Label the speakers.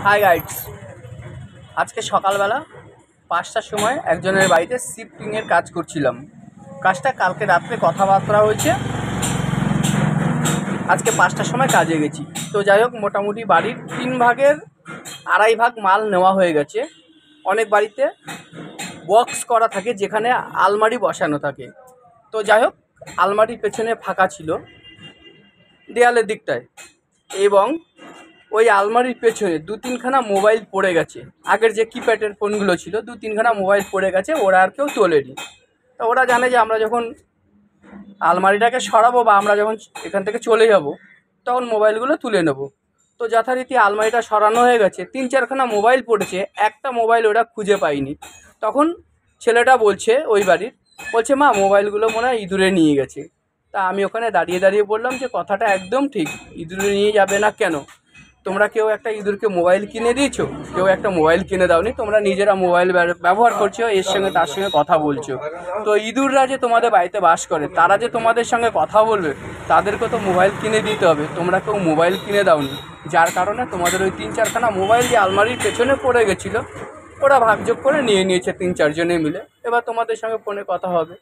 Speaker 1: High guides, আজকে সকালবেলা 5টার সময় একজনের বাড়িতে শিফটিংয়ের কাজ করছিলাম। কাজটা কালকে রাত্রে কথাবার্তা হয়েছে, আজকে 5টার সময় কাজে গেছি। তো যাই হোক, মোটামুটি বাড়ির 3 ভাগের 2.5 ভাগ মাল নেওয়া হয়ে গেছে। অনেক বাড়িতে বক্স করা থাকে যেখানে আলমারি বসানো থাকে। তো যাই হোক, আলমারির পেছনে ফাঁকা ছিল দেয়ালের দিকটায়, এবং ওই আলমারির পেছনে 2-3খানা মোবাইল পড়ে গেছে। আগের যে কিপ্যাডের ফোনগুলো ছিল 2-3খানা মোবাইল পড়ে গেছে, ওরা আর কেউ তোলেনি। তো ওরা জানে যে আমরা যখন আলমারিটাকে সরাবো বা আমরা যখন এখান থেকে চলে যাব তখন মোবাইলগুলো তুলে নেব। তো যথারীতি আলমারিটা সরানো হয়ে গেছে, 3-4খানা মোবাইল পড়েছে, একটা মোবাইল ওরা খুঁজে পায়নি। তখন ছেলেটা বলছে, ওই বাড়ির বলছে, মা মোবাইলগুলো মনে হয় ইঁদুরে নিয়ে গেছে। তা আমি ওখানে দাঁড়িয়ে দাঁড়িয়ে বললাম যে কথাটা একদম ঠিক, ইঁদুরে নিয়ে যাবে না কেন? তোমরা কেউ একটা ইঁদুরকে মোবাইল কিনে দিয়েছো, কেউ একটা মোবাইল কিনে দাওনি, তোমরা নিজেরা মোবাইল ব্যবহার করছো, এর সঙ্গে তার সঙ্গে কথা বলছো। তো ইঁদুররা যে তোমাদের বাড়িতে বাস করে, তারা যে তোমাদের সঙ্গে কথা বলবে, তাদেরকে তো মোবাইল কিনে দিতে হবে। তোমরা কেউ মোবাইল কিনে দাওনি, যার কারণে তোমাদের ওই 3-4খানা মোবাইল যে আলমারির পেছনে পড়ে গেছিলো, ওরা ভাগযোগ করে নিয়ে নিয়েছে 3-4 জনে মিলে। এবার তোমাদের সঙ্গে ফোনে কথা হবে।